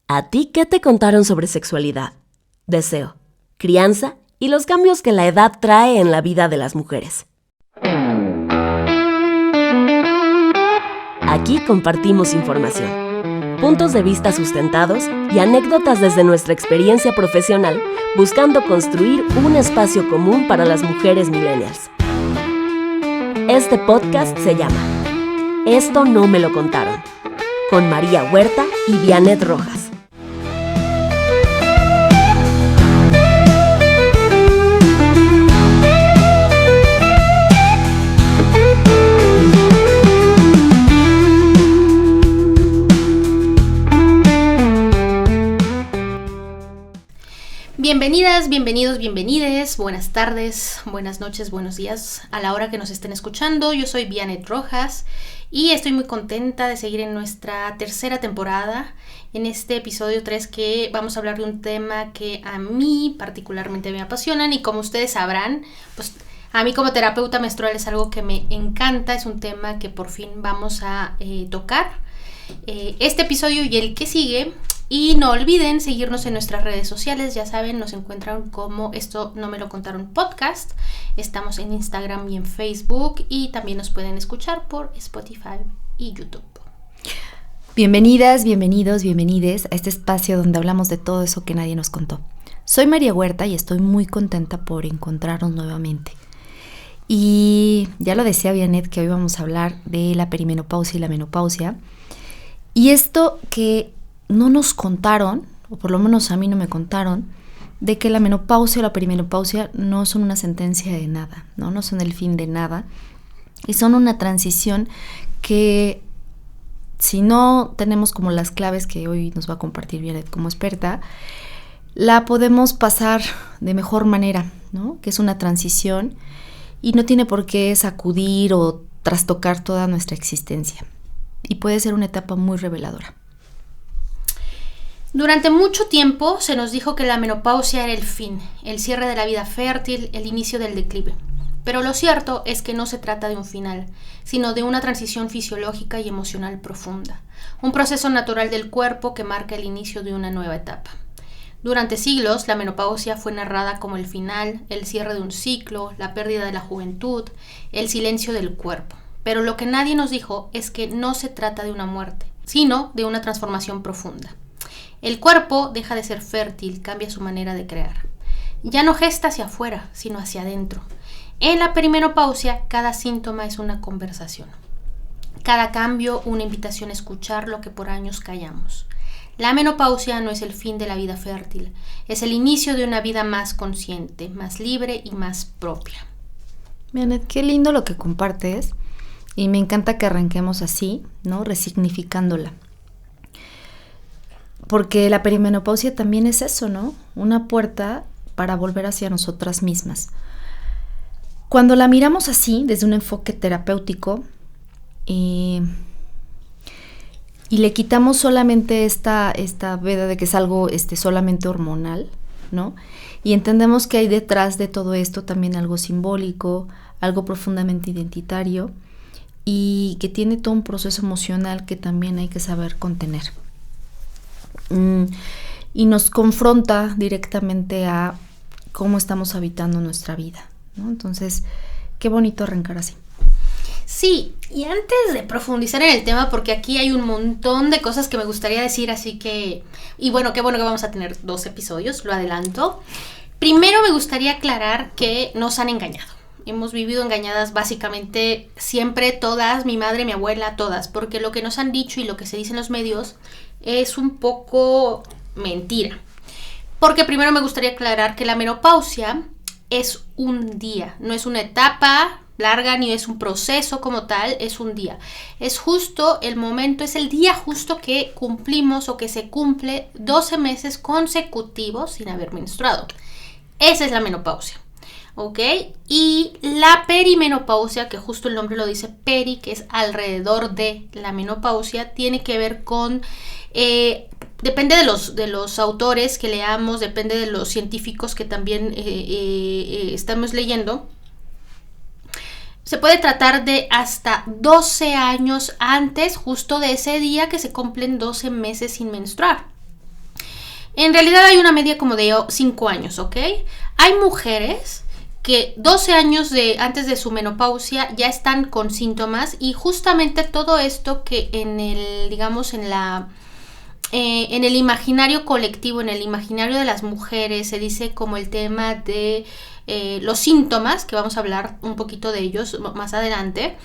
¿A ti qué te contaron sobre sexualidad, deseo, crianza y los cambios que la edad trae en la vida de las mujeres? Aquí compartimos información, puntos de vista sustentados y anécdotas desde nuestra experiencia profesional, buscando construir un espacio común para las mujeres millennials. Este podcast se llama Esto no me lo contaron, con María Huerta y Vianet Rojas. Bienvenidas, bienvenidos, bienvenides, buenas tardes, buenas noches, buenos días a la hora que nos estén escuchando. Yo soy Vianet Rojas y estoy muy contenta de seguir en nuestra tercera temporada, en este episodio 3 que vamos a hablar de un tema que a mí particularmente me apasionan y como ustedes sabrán, pues a mí como terapeuta menstrual es algo que me encanta, es un tema que por fin vamos a tocar este episodio y el que sigue. Y no olviden seguirnos en nuestras redes sociales, ya saben, nos encuentran como Esto no me lo contaron podcast. Estamos en Instagram y en Facebook y también nos pueden escuchar por Spotify y YouTube. Bienvenidas, bienvenidos, bienvenides a este espacio donde hablamos de todo eso que nadie nos contó. Soy María Huerta y estoy muy contenta por encontrarnos nuevamente. Y ya lo decía Vianet que hoy vamos a hablar de la perimenopausia y la menopausia. Y esto que no nos contaron, o por lo menos a mí no me contaron, de que la menopausia o la perimenopausia no son una sentencia de nada, no son el fin de nada, y son una transición que si no tenemos como las claves que hoy nos va a compartir Vianet como experta, la podemos pasar de mejor manera, ¿no? Que es una transición y no tiene por qué sacudir o trastocar toda nuestra existencia, y puede ser una etapa muy reveladora. Durante mucho tiempo se nos dijo que la menopausia era el fin, el cierre de la vida fértil, el inicio del declive. Pero lo cierto es que no se trata de un final, sino de una transición fisiológica y emocional profunda. Un proceso natural del cuerpo que marca el inicio de una nueva etapa. Durante siglos, la menopausia fue narrada como el final, el cierre de un ciclo, la pérdida de la juventud, el silencio del cuerpo. Pero lo que nadie nos dijo es que no se trata de una muerte, sino de una transformación profunda. El cuerpo deja de ser fértil, cambia su manera de crear. Ya no gesta hacia afuera, sino hacia adentro. En la perimenopausia, cada síntoma es una conversación. Cada cambio, una invitación a escuchar lo que por años callamos. La menopausia no es el fin de la vida fértil, es el inicio de una vida más consciente, más libre y más propia. Vianet, qué lindo lo que compartes y me encanta que arranquemos así, ¿no? Resignificándola. Porque la perimenopausia también es eso, ¿no? Una puerta para volver hacia nosotras mismas. Cuando la miramos así, desde un enfoque terapéutico, y le quitamos solamente esta veda de que es algo solamente hormonal, ¿no? Y entendemos que hay detrás de todo esto también algo simbólico, algo profundamente identitario, y que tiene todo un proceso emocional que también hay que saber contener. Y nos confronta directamente a cómo estamos habitando nuestra vida, ¿no? Entonces, qué bonito arrancar así. Sí, y antes de profundizar en el tema, porque aquí hay un montón de cosas que me gustaría decir, así que, y bueno, qué bueno que vamos a tener 2 episodios, lo adelanto. Primero me gustaría aclarar que nos han engañado. Hemos vivido engañadas básicamente siempre todas, mi madre, mi abuela, todas, porque lo que nos han dicho y lo que se dice en los medios es un poco mentira. Porque primero me gustaría aclarar que la menopausia es un día, no es una etapa larga ni es un proceso como tal, es un día. Es justo el momento, es el día justo que cumplimos o que se cumple 12 meses consecutivos sin haber menstruado. Esa es la menopausia. ¿Ok? Y la perimenopausia, que justo el nombre lo dice peri, que es alrededor de la menopausia, tiene que ver con, depende de los autores que leamos, depende de los científicos que también estamos leyendo, se puede tratar de hasta 12 años antes, justo de ese día que se cumplen 12 meses sin menstruar. En realidad hay una media como de 5 años, ¿ok? Hay mujeres que 12 años antes de su menopausia ya están con síntomas, y justamente todo esto que en el imaginario colectivo, en el imaginario de las mujeres, se dice como el tema de los síntomas, que vamos a hablar un poquito de ellos más adelante.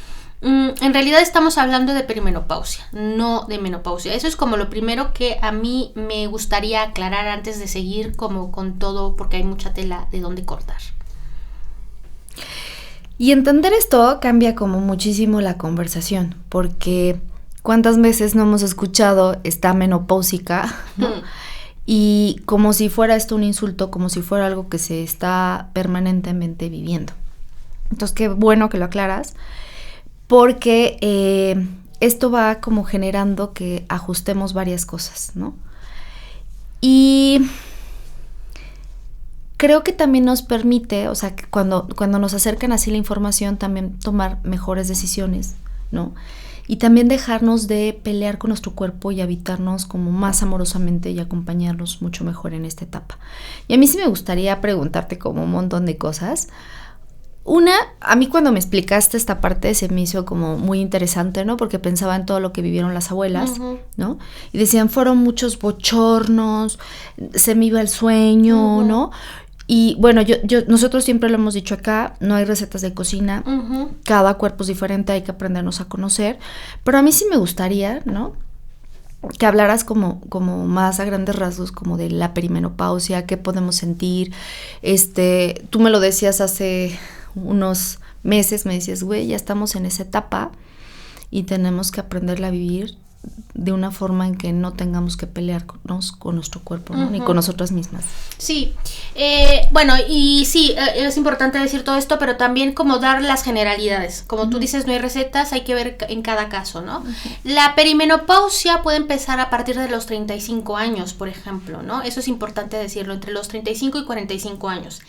En realidad estamos hablando de perimenopausia, no de menopausia. Eso es como lo primero que a mí me gustaría aclarar antes de seguir como con todo, porque hay mucha tela de dónde cortar. Y entender esto cambia como muchísimo la conversación, porque ¿cuántas veces no hemos escuchado está menopáusica, ¿no? Y como si fuera esto un insulto, como si fuera algo que se está permanentemente viviendo. Entonces, qué bueno que lo aclaras, porque esto va como generando que ajustemos varias cosas, ¿no? Y creo que también nos permite, o sea, que cuando nos acercan así la información, también tomar mejores decisiones, ¿no? Y también dejarnos de pelear con nuestro cuerpo y habitarnos como más amorosamente y acompañarnos mucho mejor en esta etapa. Y a mí sí me gustaría preguntarte como un montón de cosas. Una, a mí cuando me explicaste esta parte se me hizo como muy interesante, ¿no? Porque pensaba en todo lo que vivieron las abuelas, ¿no? Y decían, fueron muchos bochornos, se me iba el sueño, ¿no? Y bueno, nosotros siempre lo hemos dicho acá, no hay recetas de cocina, cada cuerpo es diferente, hay que aprendernos a conocer, pero a mí sí me gustaría, ¿no?, que hablaras como más a grandes rasgos como de la perimenopausia, qué podemos sentir. Tú me lo decías hace unos meses, me decías, güey, ya estamos en esa etapa y tenemos que aprenderla a vivir de una forma en que no tengamos que pelearnos con nuestro cuerpo, ¿no? Ni con nosotras mismas. Sí, bueno, y sí, es importante decir todo esto, pero también como dar las generalidades. Como tú dices, no hay recetas, hay que ver en cada caso, ¿no? La perimenopausia puede empezar a partir de los 35 años, por ejemplo, ¿no? Eso es importante decirlo, entre los 35 y 45 años.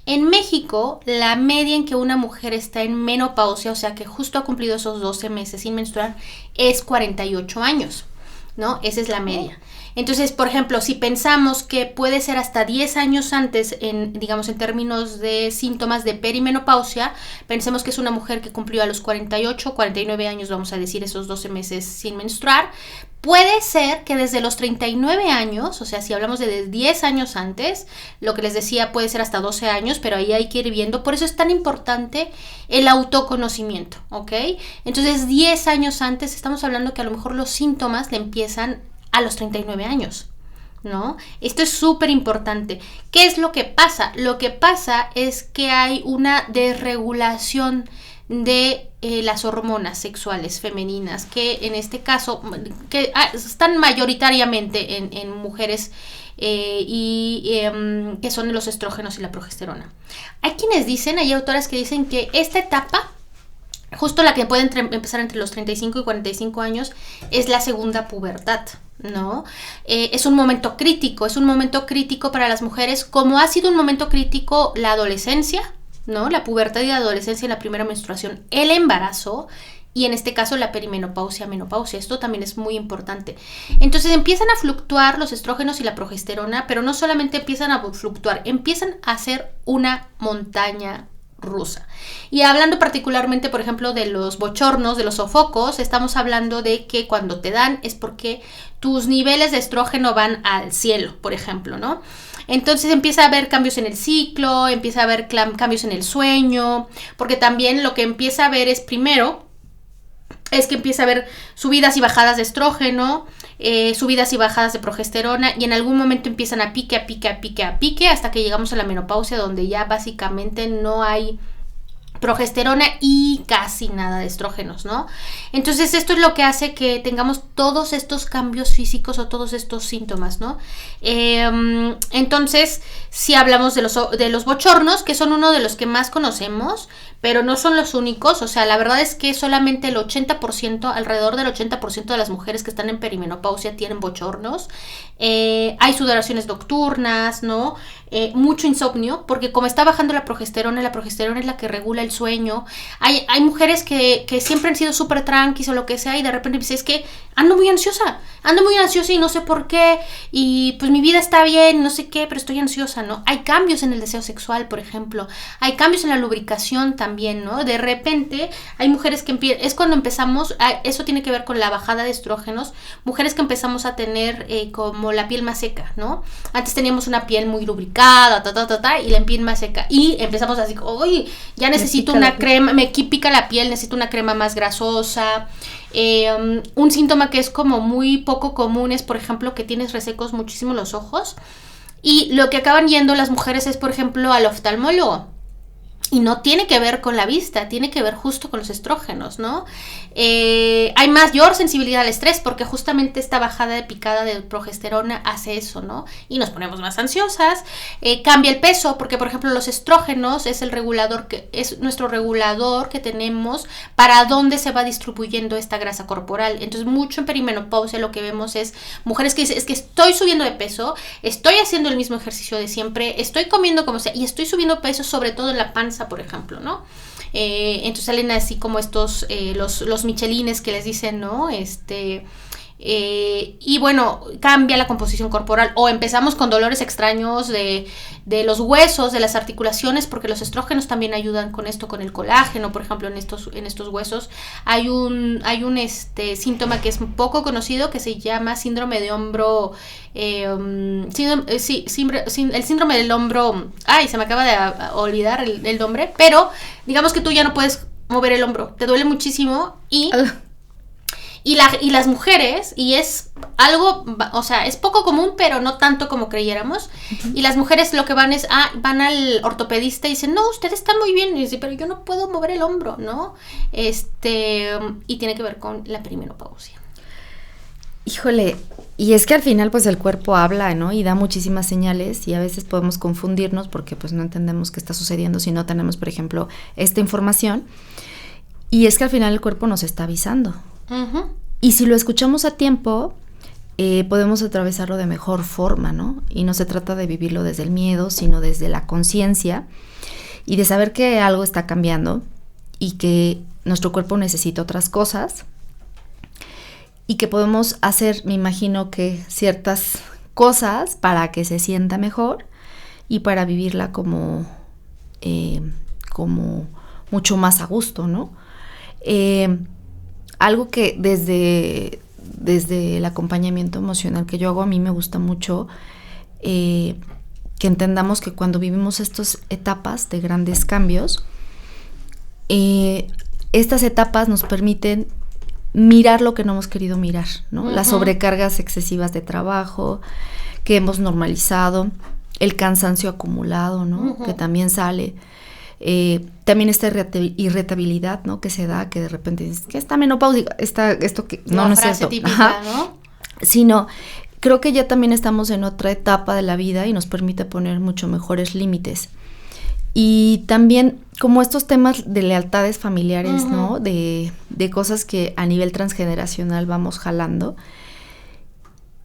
En México, la media en que una mujer está en menopausia, o sea que justo ha cumplido esos 12 meses sin menstruar, es 48 años, ¿no? Esa es la media. Entonces, por ejemplo, si pensamos que puede ser hasta 10 años antes, en términos de síntomas de perimenopausia, pensemos que es una mujer que cumplió a los 48, 49 años, vamos a decir, esos 12 meses sin menstruar. Puede ser que desde los 39 años, o sea, si hablamos de 10 años antes, lo que les decía puede ser hasta 12 años, pero ahí hay que ir viendo. Por eso es tan importante el autoconocimiento, ¿ok? Entonces, 10 años antes, estamos hablando que a lo mejor los síntomas le empiezan a los 39 años, ¿no? Esto es súper importante. ¿Qué es lo que pasa? Lo que pasa es que hay una desregulación de las hormonas sexuales femeninas, que en este caso que están mayoritariamente en mujeres que son los estrógenos y la progesterona. Hay autoras que dicen que esta etapa, justo la que puede empezar entre los 35 y 45 años, es la segunda pubertad, ¿no? Es un momento crítico para las mujeres, como ha sido un momento crítico la adolescencia, ¿no? La pubertad y la adolescencia en la primera menstruación, el embarazo y en este caso la perimenopausia, menopausia. Esto también es muy importante. Entonces empiezan a fluctuar los estrógenos y la progesterona, pero no solamente empiezan a fluctuar, empiezan a ser una montaña rusa. Y hablando particularmente, por ejemplo, de los bochornos, de los sofocos, estamos hablando de que cuando te dan es porque tus niveles de estrógeno van al cielo, por ejemplo, ¿no? Entonces empieza a haber cambios en el ciclo, empieza a haber cambios en el sueño, porque también lo que empieza a haber es primero, es que empieza a haber subidas y bajadas de estrógeno, subidas y bajadas de progesterona, y en algún momento empiezan a pique, hasta que llegamos a la menopausia, donde ya básicamente no hay progesterona y casi nada de estrógenos, ¿no? Entonces esto es lo que hace que tengamos todos estos cambios físicos o todos estos síntomas, ¿no? Entonces, si hablamos de los bochornos, que son uno de los que más conocemos, pero no son los únicos, o sea, la verdad es que solamente el 80%, alrededor del 80% de las mujeres que están en perimenopausia tienen bochornos. Hay sudoraciones nocturnas, ¿no? mucho insomnio, porque como está bajando la progesterona es la que regula el sueño. Hay mujeres que siempre han sido súper tranquis o lo que sea, y de repente dice, es que ando muy ansiosa y no sé por qué, y pues mi vida está bien, no sé qué, pero estoy ansiosa, ¿no? Hay cambios en el deseo sexual, por ejemplo, hay cambios en la lubricación también, ¿no? De repente hay mujeres que es cuando empezamos, eso tiene que ver con la bajada de estrógenos, mujeres que empezamos a tener como la piel más seca, ¿no? Antes teníamos una piel muy lubricada, y la piel más seca, y empezamos así, uy, ya necesito una crema, me pica la piel, necesito una crema más grasosa. Un síntoma que es como muy poco común es, por ejemplo, que tienes resecos muchísimo los ojos, y lo que acaban yendo las mujeres es, por ejemplo, al oftalmólogo. Y no tiene que ver con la vista, tiene que ver justo con los estrógenos, ¿no? Hay mayor sensibilidad al estrés porque justamente esta bajada de picada de progesterona hace eso, ¿no? Y nos ponemos más ansiosas. Cambia el peso porque, por ejemplo, los estrógenos es es nuestro regulador que tenemos para dónde se va distribuyendo esta grasa corporal. Entonces, mucho en perimenopausia lo que vemos es mujeres que dicen, es que estoy subiendo de peso, estoy haciendo el mismo ejercicio de siempre, estoy comiendo como sea y estoy subiendo peso, sobre todo en la panza, por ejemplo, ¿no? Entonces salen así como estos, los michelines que les dicen, ¿no? Y bueno, cambia la composición corporal, o empezamos con dolores extraños de los huesos, de las articulaciones, porque los estrógenos también ayudan con esto, con el colágeno, por ejemplo, en estos huesos. Hay un síntoma que es poco conocido que se llama síndrome de hombro, el síndrome del hombro, se me acaba de olvidar el nombre, pero digamos que tú ya no puedes mover el hombro, te duele muchísimo y las mujeres, y es algo, o sea, es poco común, pero no tanto como creyéramos. Uh-huh. Y las mujeres lo que van es, van al ortopedista y dicen, no, usted está muy bien. Y dice, pero yo no puedo mover el hombro, ¿no? Y tiene que ver con la perimenopausia. Híjole, y es que al final pues el cuerpo habla, ¿no? Y da muchísimas señales, y a veces podemos confundirnos porque pues no entendemos qué está sucediendo si no tenemos, por ejemplo, esta información. Y es que al final el cuerpo nos está avisando. Uh-huh. Y si lo escuchamos a tiempo, podemos atravesarlo de mejor forma, ¿no? Y no se trata de vivirlo desde el miedo, sino desde la conciencia y de saber que algo está cambiando y que nuestro cuerpo necesita otras cosas y que podemos hacer, me imagino, que ciertas cosas para que se sienta mejor y para vivirla como mucho más a gusto, ¿no? Algo que desde el acompañamiento emocional que yo hago, a mí me gusta mucho que entendamos que cuando vivimos estas etapas de grandes cambios, estas etapas nos permiten mirar lo que no hemos querido mirar, ¿no? Uh-huh. Las sobrecargas excesivas de trabajo que hemos normalizado, el cansancio acumulado, ¿no? Uh-huh. Que también sale. También esta irritabilidad, ¿no? Que se da, que de repente dices, que está menopáusica, esto que no es eso, típica, ¿no? Sino creo que ya también estamos en otra etapa de la vida y nos permite poner mucho mejores límites. Y también como estos temas de lealtades familiares, uh-huh. ¿no? De cosas que a nivel transgeneracional vamos jalando.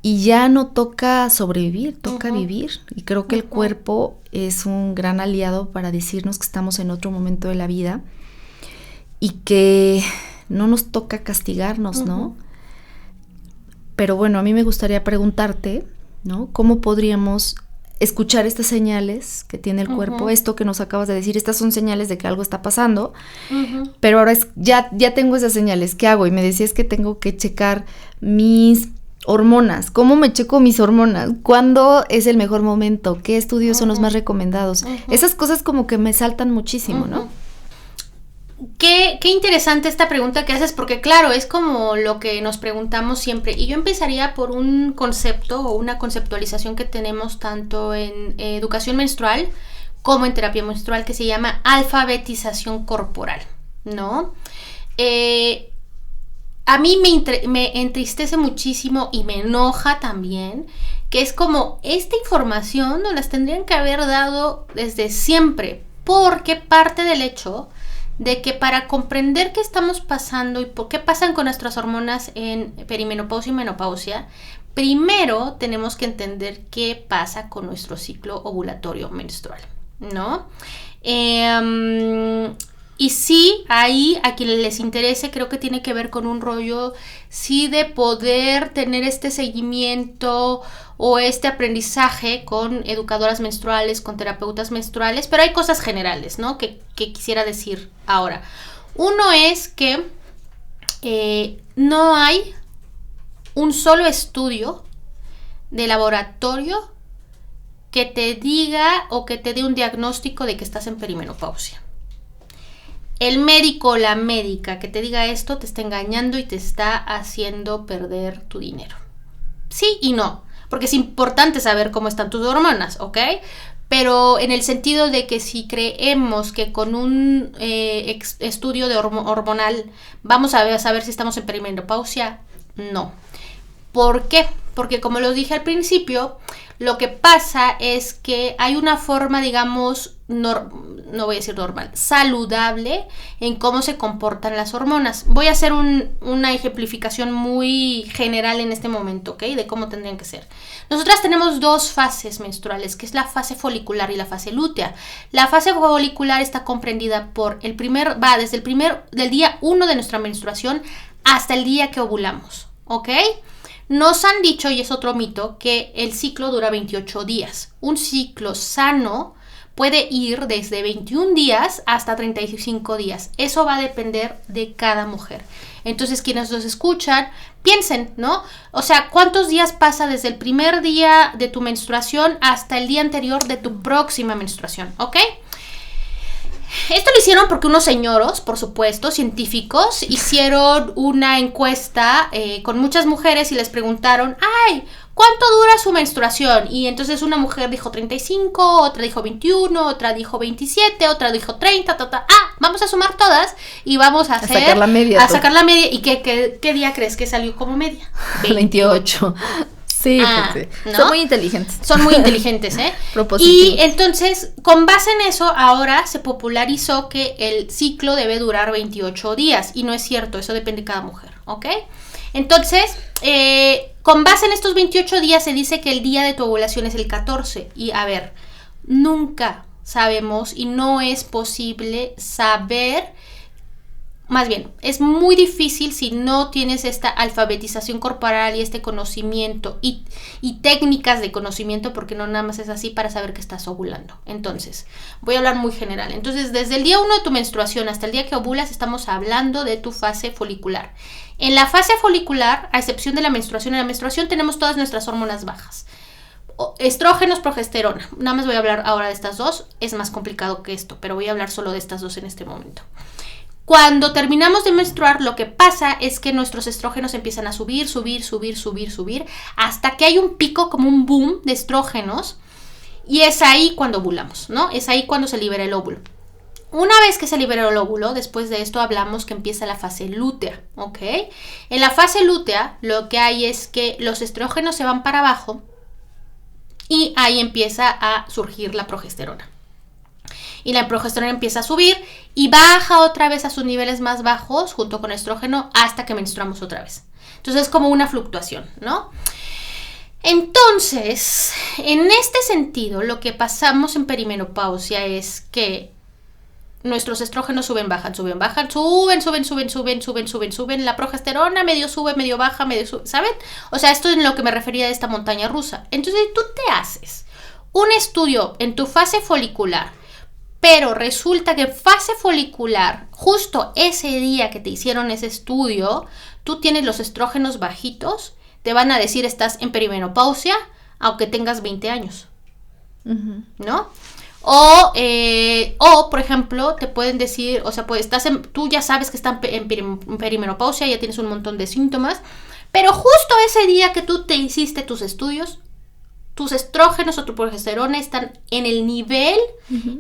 Y ya no toca sobrevivir, toca uh-huh. vivir. Y creo que el cuerpo es un gran aliado para decirnos que estamos en otro momento de la vida y que no nos toca castigarnos, uh-huh. ¿no? Pero bueno, a mí me gustaría preguntarte, ¿no? ¿Cómo podríamos escuchar estas señales que tiene el uh-huh. cuerpo? Esto que nos acabas de decir, estas son señales de que algo está pasando, uh-huh. pero ahora ya tengo esas señales, ¿qué hago? Y me decías que tengo que checar mis hormonas. ¿Cómo me checo mis hormonas? ¿Cuándo es el mejor momento? ¿Qué estudios uh-huh. son los más recomendados? Uh-huh. Esas cosas como que me saltan muchísimo, uh-huh. ¿no? Qué interesante esta pregunta que haces, porque claro, es como lo que nos preguntamos siempre. Y yo empezaría por un concepto o una conceptualización que tenemos tanto en educación menstrual como en terapia menstrual, que se llama alfabetización corporal, ¿no? A mí me entristece muchísimo y me enoja también, que es como esta información nos las tendrían que haber dado desde siempre, porque parte del hecho de que para comprender qué estamos pasando y por qué pasan con nuestras hormonas en perimenopausia y menopausia, primero tenemos que entender qué pasa con nuestro ciclo ovulatorio menstrual, ¿no? Y sí, ahí a quienes les interese, creo que tiene que ver con un rollo, sí, de poder tener este seguimiento o este aprendizaje con educadoras menstruales, con terapeutas menstruales, pero hay cosas generales, ¿no? Que quisiera decir ahora. Uno es que no hay un solo estudio de laboratorio que te diga o que te dé un diagnóstico de que estás en perimenopausia. El médico o la médica que te diga esto te está engañando y te está haciendo perder tu dinero. Sí y no, porque es importante saber cómo están tus hormonas, ¿ok? Pero en el sentido de que si creemos que con un estudio de hormonal vamos a saber si estamos en perimenopausia, no. ¿Por qué? Porque como lo dije al principio, lo que pasa es que hay una forma, digamos, no voy a decir normal, saludable en cómo se comportan las hormonas. Voy a hacer una ejemplificación muy general en este momento, ¿ok? De cómo tendrían que ser. Nosotras tenemos dos fases menstruales, que es la fase folicular y la fase lútea. La fase folicular está comprendida por desde del día 1 de nuestra menstruación hasta el día que ovulamos, ¿ok? Nos han dicho, y es otro mito, que el ciclo dura 28 días. Un ciclo sano puede ir desde 21 días hasta 35 días. Eso va a depender de cada mujer. Entonces, quienes nos escuchan, piensen, ¿no? O sea, ¿cuántos días pasa desde el primer día de tu menstruación hasta el día anterior de tu próxima menstruación? ¿Ok? Esto lo hicieron porque unos señoros, por supuesto, científicos, hicieron una encuesta con muchas mujeres y les preguntaron, ¡ay! ¿Cuánto dura su menstruación? Y entonces una mujer dijo 35, otra dijo 21, otra dijo 27, otra dijo 30, vamos a sumar todas y vamos a sacar la media. Sacar la media. ¿Y qué día crees que salió como media? 28. Sí, sí. ¿No? Son muy inteligentes. Son muy inteligentes, ¿eh? Y entonces, con base en eso, ahora se popularizó que el ciclo debe durar 28 días. Y no es cierto, eso depende de cada mujer, ¿ok? Entonces, con base en estos 28 días se dice que el día de tu ovulación es el 14. Y a ver, nunca sabemos y no es posible saber. Más bien, es muy difícil si no tienes esta alfabetización corporal y este conocimiento y técnicas de conocimiento, porque no nada más es así para saber que estás ovulando. Entonces, voy a hablar muy general. Entonces, desde el día 1 de tu menstruación hasta el día que ovulas, estamos hablando de tu fase folicular. En la fase folicular, a excepción de la menstruación, en la menstruación tenemos todas nuestras hormonas bajas. Estrógenos, progesterona. Nada más voy a hablar ahora de estas dos. Es más complicado que esto, pero voy a hablar solo de estas dos en este momento. Cuando terminamos de menstruar, lo que pasa es que nuestros estrógenos empiezan a subir, hasta que hay un pico, como un boom de estrógenos, y es ahí cuando ovulamos, ¿no? Es ahí cuando se libera el óvulo. Una vez que se libera el óvulo, después de esto hablamos que empieza la fase lútea, ¿ok? En la fase lútea, lo que hay es que los estrógenos se van para abajo y ahí empieza a surgir la progesterona. Y la progesterona empieza a subir y baja otra vez a sus niveles más bajos junto con estrógeno hasta que menstruamos otra vez. Entonces es como una fluctuación, ¿no? Entonces, en este sentido, lo que pasamos en perimenopausia es que nuestros estrógenos suben, suben. La progesterona medio sube, medio baja, medio sube, ¿saben? O sea, esto es en lo que me refería de esta montaña rusa. Entonces tú te haces un estudio en tu fase folicular, pero resulta que en fase folicular, justo ese día que te hicieron ese estudio, tú tienes los estrógenos bajitos, te van a decir estás en perimenopausia, aunque tengas 20 años, ¿no? O, por ejemplo, te pueden decir, o sea, pues tú ya sabes que estás en perimenopausia, ya tienes un montón de síntomas, pero justo ese día que tú te hiciste tus estudios, tus estrógenos o tu progesterona están en el nivel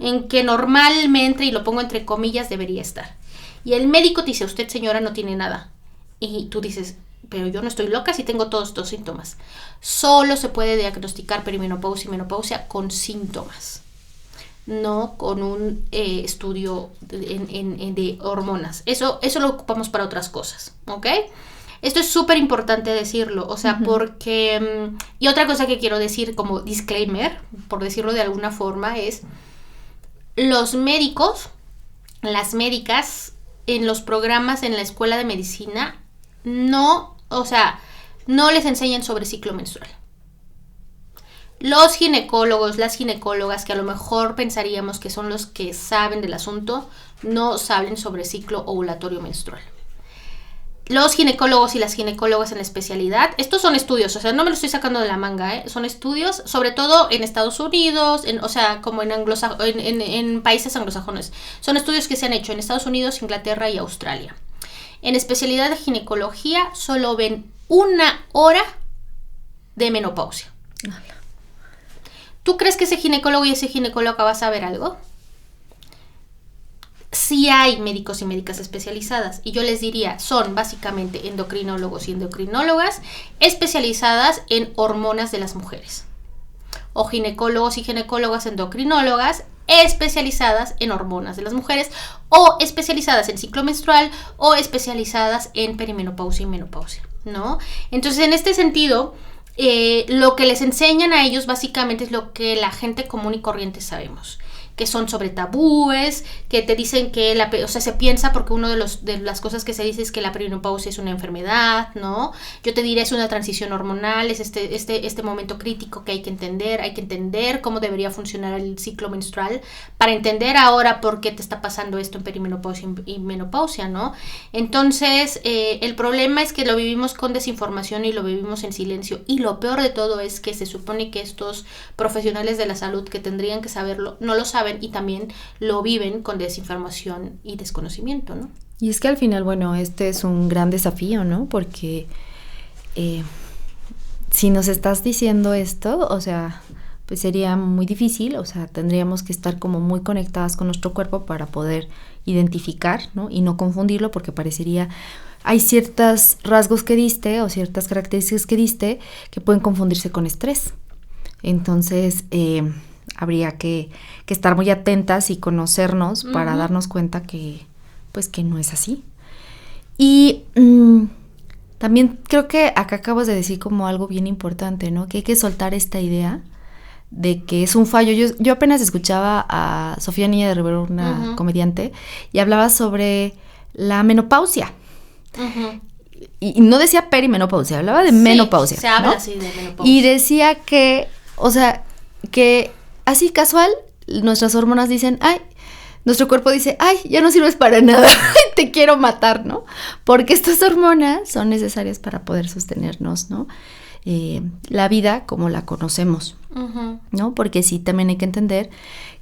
en que normalmente, y lo pongo entre comillas, debería estar. Y el médico te dice, usted señora no tiene nada. Y tú dices, pero yo no estoy loca si tengo todos estos síntomas. Solo se puede diagnosticar perimenopausia y menopausia con síntomas, no con un estudio de hormonas. Eso lo ocupamos para otras cosas, ¿ok? Esto es súper importante decirlo, o sea, porque... y otra cosa que quiero decir como disclaimer, por decirlo de alguna forma, es los médicos, las médicas, en los programas en la escuela de medicina, no les enseñan sobre ciclo menstrual. Los ginecólogos, las ginecólogas, que a lo mejor pensaríamos que son los que saben del asunto, no saben sobre ciclo ovulatorio menstrual. Los ginecólogos y las ginecólogas en la especialidad, estos son estudios, o sea, no me lo estoy sacando de la manga, son estudios, sobre todo en Estados Unidos, como en países anglosajones. Son estudios que se han hecho en Estados Unidos, Inglaterra y Australia. En especialidad de ginecología solo ven 1 hora de menopausia. ¿Tú crees que ese ginecólogo y ese ginecóloga va a saber algo? Sí hay médicos y médicas especializadas, y yo les diría, son básicamente endocrinólogos y endocrinólogas especializadas en hormonas de las mujeres. O ginecólogos y ginecólogas endocrinólogas especializadas en hormonas de las mujeres, o especializadas en ciclo menstrual, o especializadas en perimenopausia y menopausia, ¿no? Entonces, en este sentido, lo que les enseñan a ellos básicamente es lo que la gente común y corriente sabemos, que son sobre tabúes, que te dicen que se piensa, porque una de las cosas que se dice es que la perimenopausia es una enfermedad, ¿no? Yo te diré, es una transición hormonal, es este momento crítico que hay que entender cómo debería funcionar el ciclo menstrual para entender ahora por qué te está pasando esto en perimenopausia y menopausia, ¿no? Entonces, el problema es que lo vivimos con desinformación y lo vivimos en silencio, y lo peor de todo es que se supone que estos profesionales de la salud que tendrían que saberlo, no lo saben, y también lo viven con desinformación y desconocimiento, ¿no? Y es que al final, bueno, este es un gran desafío, ¿no? Porque si nos estás diciendo esto, o sea, pues sería muy difícil, o sea, tendríamos que estar como muy conectadas con nuestro cuerpo para poder identificar, ¿no? Y no confundirlo, porque parecería, hay ciertos rasgos que diste o ciertas características que diste que pueden confundirse con estrés. Entonces, habría que estar muy atentas y conocernos para darnos cuenta que no es así. Y también creo que acá acabas de decir como algo bien importante, ¿no? Que hay que soltar esta idea de que es un fallo. Yo apenas escuchaba a Sofía Niño de Rivera, una comediante, y hablaba sobre la menopausia. Y no decía perimenopausia, hablaba de menopausia. Se habla, ¿no? así de menopausia. Y decía que, o sea, que así casual, nuestras hormonas dicen, ay, nuestro cuerpo dice, ay, ya no sirves para nada, te quiero matar, ¿no? Porque estas hormonas son necesarias para poder sostenernos, ¿no? La vida como la conocemos, ¿no? Porque sí, también hay que entender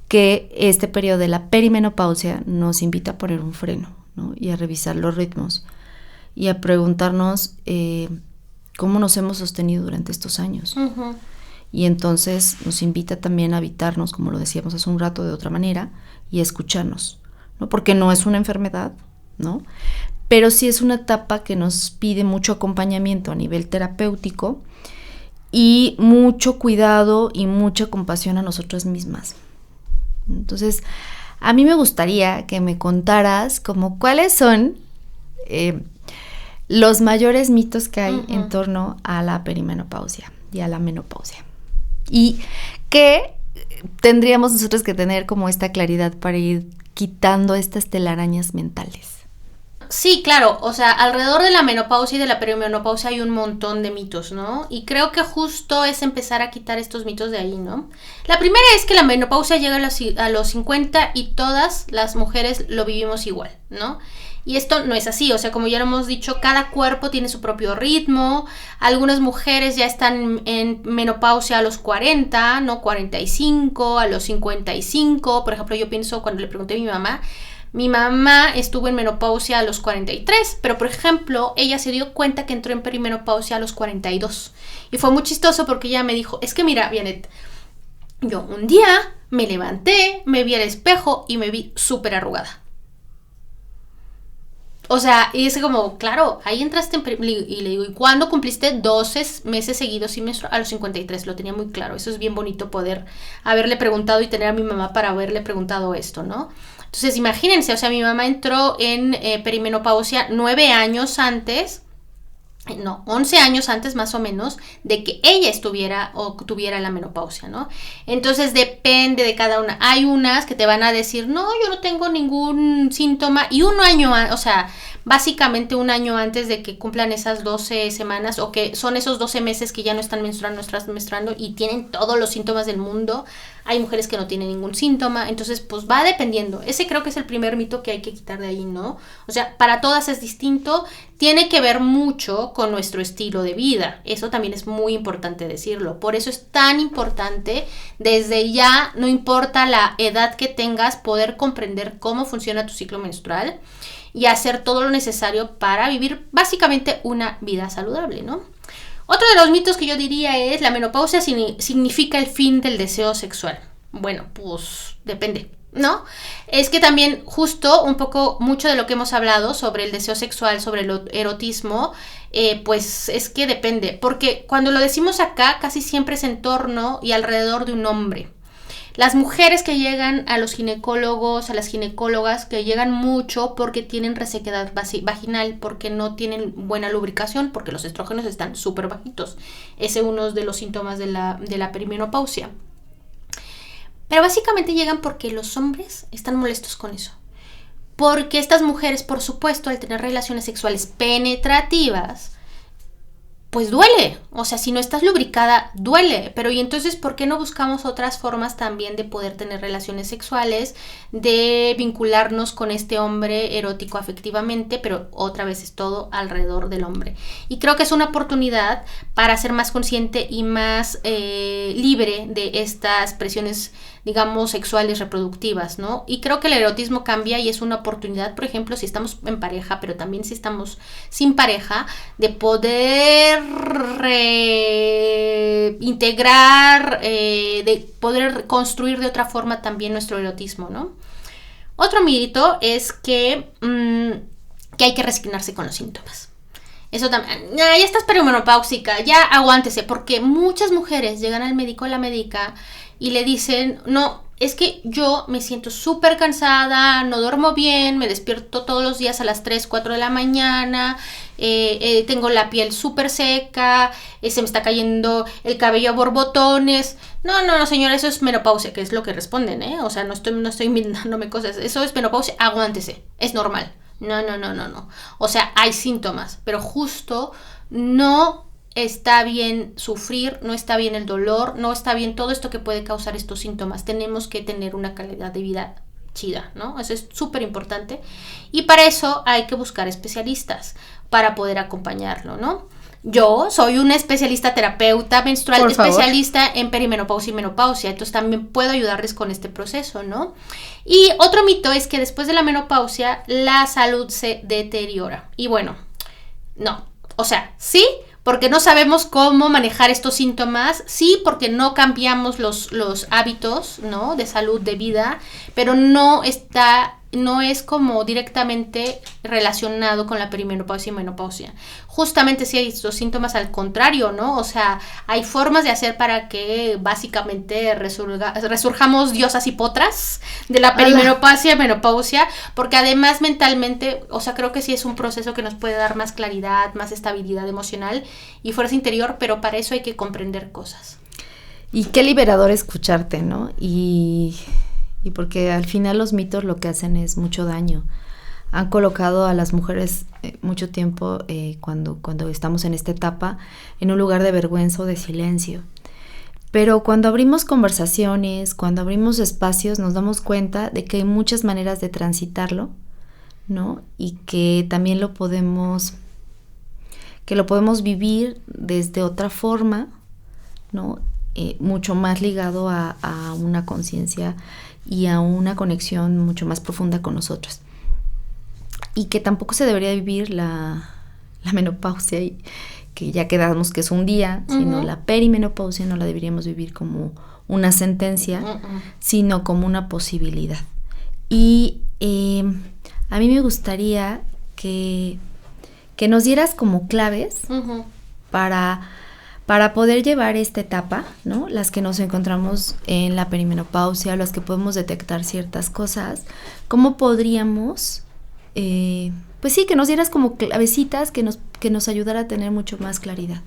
que este periodo de la perimenopausia nos invita a poner un freno, ¿no? Y a revisar los ritmos y a preguntarnos cómo nos hemos sostenido durante estos años. Y entonces nos invita también a habitarnos, como lo decíamos hace un rato, de otra manera, y a escucharnos, ¿no? Porque no es una enfermedad, ¿no? Pero sí es una etapa que nos pide mucho acompañamiento a nivel terapéutico y mucho cuidado y mucha compasión a nosotras mismas. Entonces, a mí me gustaría que me contaras como cuáles son los mayores mitos que hay en torno a la perimenopausia y a la menopausia. Y que tendríamos nosotros que tener como esta claridad para ir quitando estas telarañas mentales. Sí, claro, o sea, alrededor de la menopausia y de la perimenopausia hay un montón de mitos, ¿no? Y creo que justo es empezar a quitar estos mitos de ahí, ¿no? La primera es que la menopausia llega a los 50 y todas las mujeres lo vivimos igual, ¿no? Y esto no es así, o sea, como ya lo hemos dicho, cada cuerpo tiene su propio ritmo. Algunas mujeres ya están en menopausia a los 40, ¿no? 45, a los 55. Por ejemplo, yo pienso, cuando le pregunté a mi mamá estuvo en menopausia a los 43, pero por ejemplo, ella se dio cuenta que entró en perimenopausia a los 42. Y fue muy chistoso porque ella me dijo, es que mira, Vianet, yo un día me levanté, me vi al espejo y me vi súper arrugada. O sea, y es como, claro, ahí entraste y le digo, ¿y cuándo cumpliste 12 meses seguidos sin menstruar? A los 53, lo tenía muy claro. Eso es bien bonito poder haberle preguntado y tener a mi mamá para haberle preguntado esto, ¿no? Entonces, imagínense, o sea, mi mamá entró en perimenopausia 9 años antes 11 años antes más o menos de que ella estuviera o tuviera la menopausia, ¿no? Entonces depende de cada una. Hay unas que te van a decir, no, yo no tengo ningún síntoma, y un año, o sea, básicamente un año antes de que cumplan esas 12 semanas, o que son esos 12 meses que ya no están menstruando y tienen todos los síntomas del mundo. Hay mujeres que no tienen ningún síntoma, entonces pues va dependiendo. Ese creo que es el primer mito que hay que quitar de ahí, ¿no? O sea, para todas es distinto, tiene que ver mucho con nuestro estilo de vida. Eso también es muy importante decirlo. Por eso es tan importante desde ya, no importa la edad que tengas, poder comprender cómo funciona tu ciclo menstrual y hacer todo lo necesario para vivir básicamente una vida saludable, ¿no? Otro de los mitos que yo diría es la menopausia significa el fin del deseo sexual. Bueno, pues depende, ¿no? Es que también justo un poco mucho de lo que hemos hablado sobre el deseo sexual, sobre el erotismo, pues es que depende, porque cuando lo decimos acá casi siempre es en torno y alrededor de un hombre. Las mujeres que llegan a los ginecólogos, a las ginecólogas, que llegan mucho porque tienen resequedad vaginal, porque no tienen buena lubricación, porque los estrógenos están súper bajitos. Ese es uno de los síntomas de la perimenopausia. Pero básicamente llegan porque los hombres están molestos con eso. Porque estas mujeres, por supuesto, al tener relaciones sexuales penetrativas, pues duele, o sea, si no estás lubricada, duele, pero ¿y entonces por qué no buscamos otras formas también de poder tener relaciones sexuales, de vincularnos con este hombre erótico afectivamente, pero otra vez es todo alrededor del hombre? Y creo que es una oportunidad para ser más consciente y más libre de estas presiones, digamos, sexuales reproductivas, ¿no? Y creo que el erotismo cambia y es una oportunidad, por ejemplo, si estamos en pareja, pero también si estamos sin pareja, de poder integrar, de poder construir de otra forma también nuestro erotismo, ¿no? Otro mito es que hay que resignarse con los síntomas. Eso también, ya estás perimenopáusica, ya aguántese, porque muchas mujeres llegan al médico, a la médica, y le dicen, no, es que yo me siento súper cansada, no duermo bien, me despierto todos los días a las 3, 4 de la mañana, tengo la piel súper seca, se me está cayendo el cabello a borbotones. No, señora, eso es menopausia, que es lo que responden, ¿eh? O sea, no estoy inventándome cosas, eso es menopausia, aguántese, es normal. No. O sea, hay síntomas, pero justo no está bien sufrir, no está bien el dolor, no está bien todo esto que puede causar estos síntomas. Tenemos que tener una calidad de vida chida, ¿no? Eso es súper importante. Y para eso hay que buscar especialistas para poder acompañarlo, ¿no? Yo soy una especialista terapeuta menstrual, especialista en perimenopausia y menopausia, entonces también puedo ayudarles con este proceso, ¿no? Y otro mito es que después de la menopausia la salud se deteriora. Y bueno, no, o sea, sí, porque no sabemos cómo manejar estos síntomas, sí, porque no cambiamos los hábitos, ¿no?, de salud, de vida, pero no es como directamente relacionado con la perimenopausia y menopausia. Justamente sí hay estos síntomas al contrario, ¿no? O sea, hay formas de hacer para que básicamente resurjamos diosas y potras de la perimenopausia y menopausia, porque además mentalmente, o sea, creo que sí es un proceso que nos puede dar más claridad, más estabilidad emocional y fuerza interior, pero para eso hay que comprender cosas. Y qué liberador escucharte, ¿no? Y porque al final los mitos lo que hacen es mucho daño. Han colocado a las mujeres mucho tiempo, cuando estamos en esta etapa, en un lugar de vergüenza o de silencio. Pero cuando abrimos conversaciones, cuando abrimos espacios, nos damos cuenta de que hay muchas maneras de transitarlo, ¿no? Y que también lo podemos vivir desde otra forma, ¿no? Mucho más ligado a una conciencia y a una conexión mucho más profunda con nosotros. Y que tampoco se debería vivir la menopausia, y que ya quedamos que es un día, sino la perimenopausia no la deberíamos vivir como una sentencia, sino como una posibilidad. Y a mí me gustaría que nos dieras como claves para poder llevar esta etapa, ¿no? Las que nos encontramos en la perimenopausia, las que podemos detectar ciertas cosas, ¿cómo podríamos pues sí, que nos dieras como clavecitas que nos ayudara a tener mucho más claridad.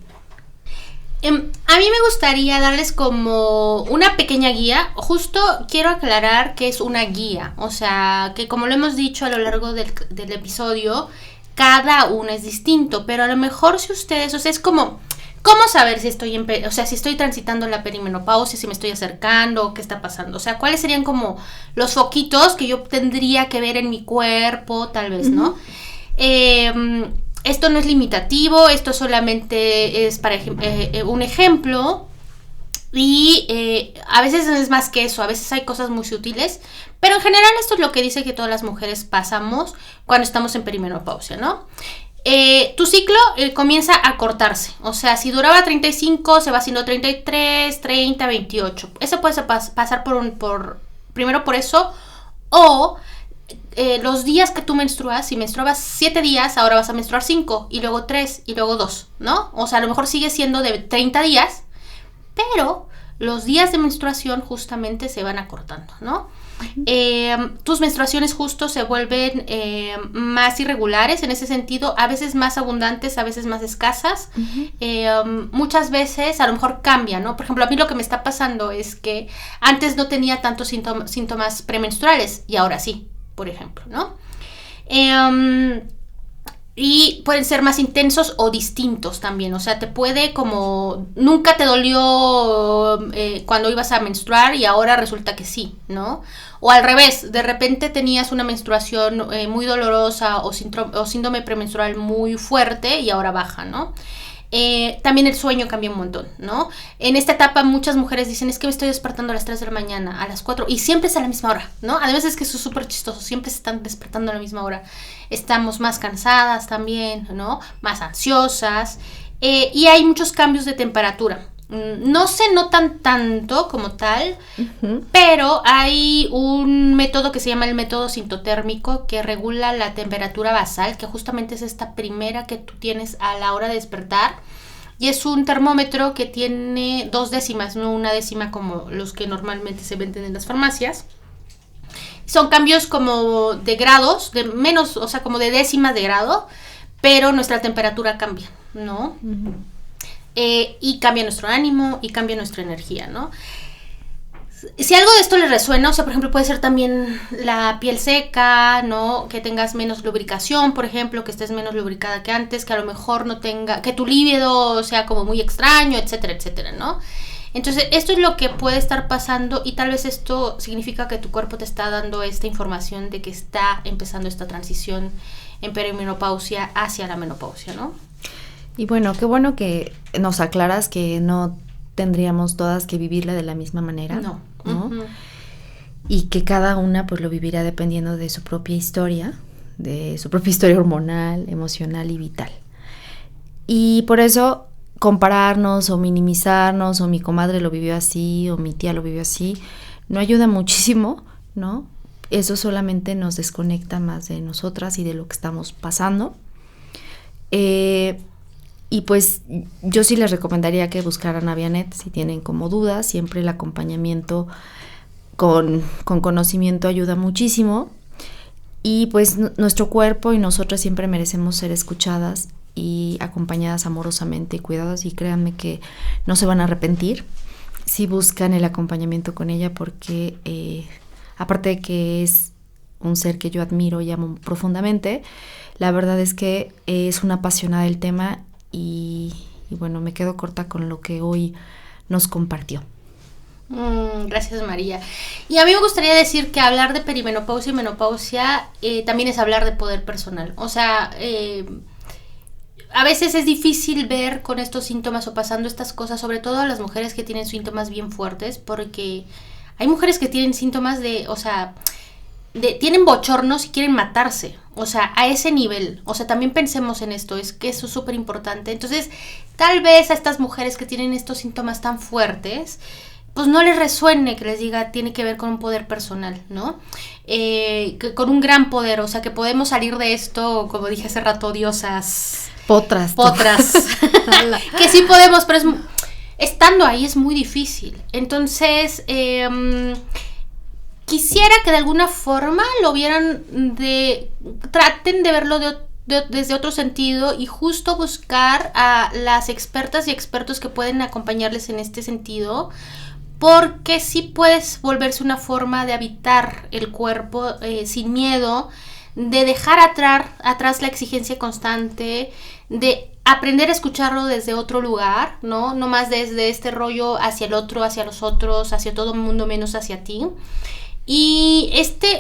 A mí me gustaría darles como una pequeña guía. Justo quiero aclarar que es una guía, o sea, que como lo hemos dicho a lo largo del episodio, cada una es distinto, pero a lo mejor si ustedes, o sea, es como, ¿cómo saber si estoy si estoy transitando la perimenopausia, si me estoy acercando, qué está pasando? O sea, ¿cuáles serían como los foquitos que yo tendría que ver en mi cuerpo, tal vez, ¿no? Esto no es limitativo, esto solamente es para un ejemplo y a veces es más que eso, a veces hay cosas muy sutiles, pero en general esto es lo que dice que todas las mujeres pasamos cuando estamos en perimenopausia, ¿no? Tu ciclo comienza a cortarse, o sea, si duraba 35 se va haciendo 33, 30, 28. Eso puede pasar primero por eso, o los días que tú menstruas, si menstruabas 7 días, ahora vas a menstruar 5, y luego 3, y luego 2, ¿no? O sea, a lo mejor sigue siendo de 30 días, pero los días de menstruación justamente se van acortando, ¿no? Tus menstruaciones justo se vuelven más irregulares en ese sentido, a veces más abundantes, a veces más escasas. Muchas veces a lo mejor cambian, ¿no? Por ejemplo, a mí lo que me está pasando es que antes no tenía tantos síntomas premenstruales y ahora sí, por ejemplo, ¿no? Y pueden ser más intensos o distintos también, o sea, te puede como, nunca te dolió cuando ibas a menstruar y ahora resulta que sí, ¿no? O al revés, de repente tenías una menstruación muy dolorosa o síndrome premenstrual muy fuerte y ahora baja, ¿no? También el sueño cambia un montón, ¿no? En esta etapa muchas mujeres dicen, es que me estoy despertando a las 3 de la mañana, a las 4, y siempre es a la misma hora, ¿no? Además es que eso es súper chistoso, siempre se están despertando a la misma hora. Estamos más cansadas también, ¿no? Más ansiosas, y hay muchos cambios de temperatura. No se notan tanto como tal, pero hay un método que se llama el método sintotérmico que regula la temperatura basal, que justamente es esta primera que tú tienes a la hora de despertar, y es un termómetro que tiene 2 décimas, no una décima como los que normalmente se venden en las farmacias. Son cambios como de grados, de menos, o sea, como de décimas de grado, pero nuestra temperatura cambia, ¿no? Y cambia nuestro ánimo y cambia nuestra energía, ¿no? Si algo de esto les resuena, o sea, por ejemplo, puede ser también la piel seca, ¿no? Que tengas menos lubricación, por ejemplo, que estés menos lubricada que antes, que a lo mejor no tenga, que tu líbido sea como muy extraño, etcétera, etcétera, ¿no? Entonces, esto es lo que puede estar pasando y tal vez esto significa que tu cuerpo te está dando esta información de que está empezando esta transición en perimenopausia hacia la menopausia, ¿no? Y bueno, qué bueno que nos aclaras que no tendríamos todas que vivirla de la misma manera, ¿no? Uh-huh. Y que cada una pues lo vivirá dependiendo de su propia historia hormonal, emocional y vital. Y por eso compararnos o minimizarnos, o mi comadre lo vivió así, o mi tía lo vivió así, no ayuda muchísimo, ¿no? Eso solamente nos desconecta más de nosotras y de lo que estamos pasando. Y pues yo sí les recomendaría que buscaran a Vianet si tienen como dudas. Siempre el acompañamiento con conocimiento ayuda muchísimo. Y pues nuestro cuerpo y nosotras siempre merecemos ser escuchadas y acompañadas amorosamente y cuidadas. Y créanme que no se van a arrepentir si buscan el acompañamiento con ella, porque aparte de que es un ser que yo admiro y amo profundamente, la verdad es que es una apasionada del tema. Y bueno, me quedo corta con lo que hoy nos compartió. Gracias, María. Y a mí me gustaría decir que hablar de perimenopausia y menopausia también es hablar de poder personal. O sea, a veces es difícil ver con estos síntomas o pasando estas cosas, sobre todo a las mujeres que tienen síntomas bien fuertes, porque hay mujeres que tienen síntomas tienen bochornos y quieren matarse, o sea, a ese nivel. O sea, también pensemos en esto, es que eso es súper importante. Entonces, tal vez a estas mujeres que tienen estos síntomas tan fuertes, pues no les resuene que les diga tiene que ver con un poder personal, ¿no? Con un gran poder, o sea, que podemos salir de esto, como dije hace rato, diosas... Potras. Que sí podemos, pero estando ahí es muy difícil. Entonces, quisiera que de alguna forma lo vieran traten de verlo desde otro sentido y justo buscar a las expertas y expertos que pueden acompañarles en este sentido, porque sí puedes volverse una forma de habitar el cuerpo sin miedo, de dejar atrás la exigencia constante, de aprender a escucharlo desde otro lugar, ¿no? No más desde este rollo hacia el otro, hacia los otros, hacia todo el mundo menos hacia ti. Y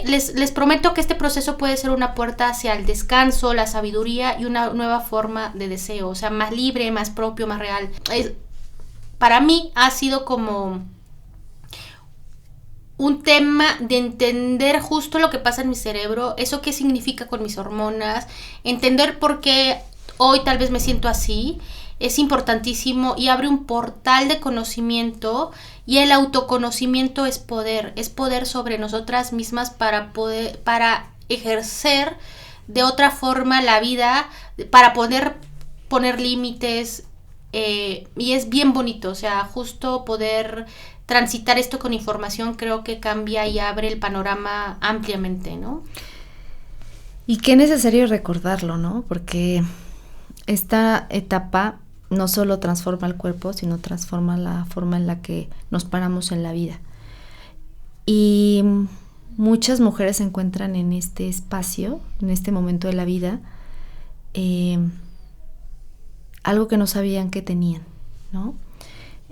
les prometo que este proceso puede ser una puerta hacia el descanso, la sabiduría y una nueva forma de deseo, o sea, más libre, más propio, más real. Para mí ha sido como un tema de entender justo lo que pasa en mi cerebro, eso qué significa con mis hormonas, entender por qué hoy tal vez me siento así. Es importantísimo y abre un portal de conocimiento, y el autoconocimiento es poder sobre nosotras mismas para ejercer de otra forma la vida, para poder poner límites, y es bien bonito, o sea, justo poder transitar esto con información creo que cambia y abre el panorama ampliamente, ¿no? Y qué necesario recordarlo, ¿no? Porque esta etapa no solo transforma el cuerpo, sino transforma la forma en la que nos paramos en la vida. Y muchas mujeres se encuentran en este espacio, en este momento de la vida, algo que no sabían que tenían, ¿no?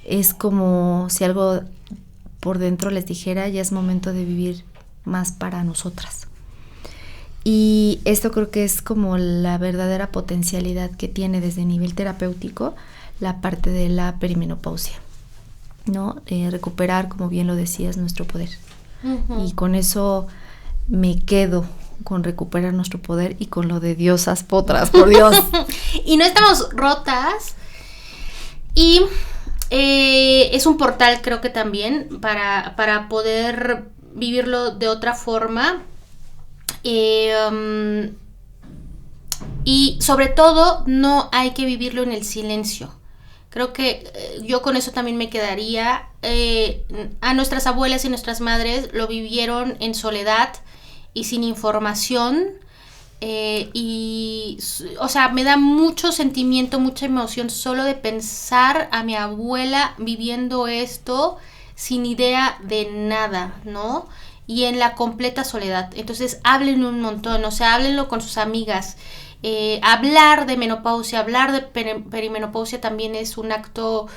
Es como si algo por dentro les dijera, ya es momento de vivir más para nosotras. Y esto creo que es como la verdadera potencialidad que tiene desde nivel terapéutico la parte de la perimenopausia, ¿no? Recuperar, como bien lo decías, nuestro poder. Uh-huh. Y con eso me quedo, con recuperar nuestro poder y con lo de diosas potras, por Dios. Y no estamos rotas. Y es un portal, creo que también, para poder vivirlo de otra forma. Y sobre todo no hay que vivirlo en el silencio. Creo que yo con eso también me quedaría. A nuestras abuelas y nuestras madres lo vivieron en soledad y sin información, o sea, me da mucho sentimiento, mucha emoción solo de pensar a mi abuela viviendo esto sin idea de nada, ¿no? Y en la completa soledad. Entonces hablen un montón, o sea, háblenlo con sus amigas. Hablar de menopausia, hablar de perimenopausia también es un acto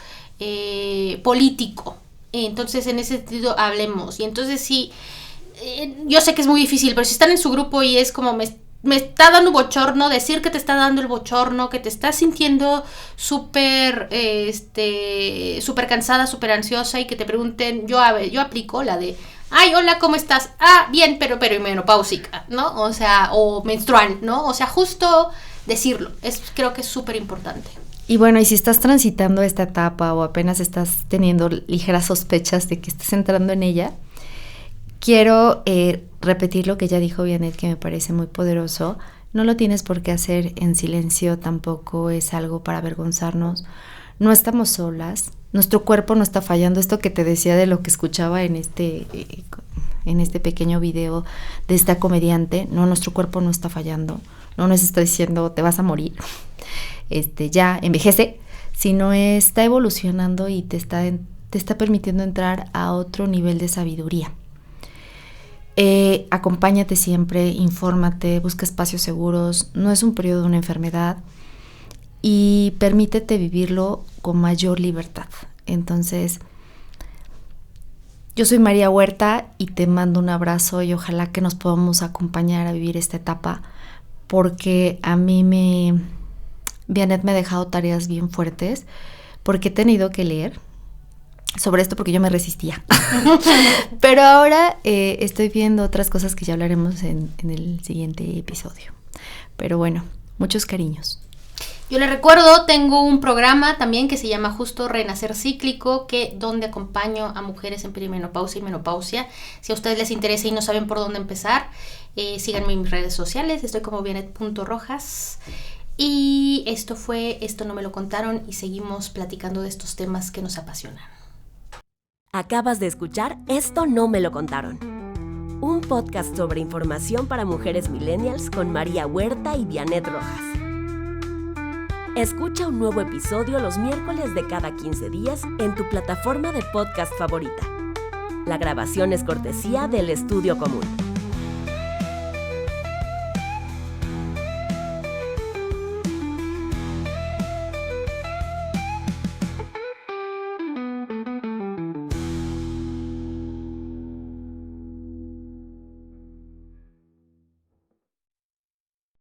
político. Entonces en ese sentido hablemos. Y entonces sí, yo sé que es muy difícil, pero si están en su grupo y es como me está dando bochorno, decir que te está dando el bochorno, que te estás sintiendo súper súper cansada, súper ansiosa, y que te pregunten, yo aplico la de ay, hola, ¿cómo estás? Ah, bien, pero menopáusica, ¿no? O sea, o menstrual, ¿no? O sea, justo decirlo, creo que es súper importante. Y bueno, y si estás transitando esta etapa o apenas estás teniendo ligeras sospechas de que estés entrando en ella, quiero repetir lo que ya dijo Vianet, que me parece muy poderoso. No lo tienes por qué hacer en silencio, tampoco es algo para avergonzarnos. No estamos solas, nuestro cuerpo no está fallando. Esto que te decía de lo que escuchaba en este pequeño video de esta comediante, no, nuestro cuerpo no está fallando, no nos está diciendo te vas a morir, ya envejece, sino está evolucionando y te está permitiendo entrar a otro nivel de sabiduría. Acompáñate siempre, infórmate, busca espacios seguros, no es un periodo de una enfermedad, y permítete vivirlo con mayor libertad. Entonces, yo soy María Huerta y te mando un abrazo, y ojalá que nos podamos acompañar a vivir esta etapa, porque a mí Vianet me ha dejado tareas bien fuertes, porque he tenido que leer sobre esto porque yo me resistía. Pero ahora estoy viendo otras cosas que ya hablaremos en el siguiente episodio. Pero bueno, muchos cariños. Yo les recuerdo, tengo un programa también que se llama justo Renacer Cíclico, donde acompaño a mujeres en perimenopausia y menopausia. Si a ustedes les interesa y no saben por dónde empezar, síganme en mis redes sociales, estoy como vianet.rojas. Y esto no me lo contaron, y seguimos platicando de estos temas que nos apasionan. Acabas de escuchar Esto no me lo contaron. un podcast sobre información para mujeres millennials con María Huerta y Dianet Rojas. Escucha un nuevo episodio los miércoles de cada 15 días en tu plataforma de podcast favorita. La grabación es cortesía del Estudio Común.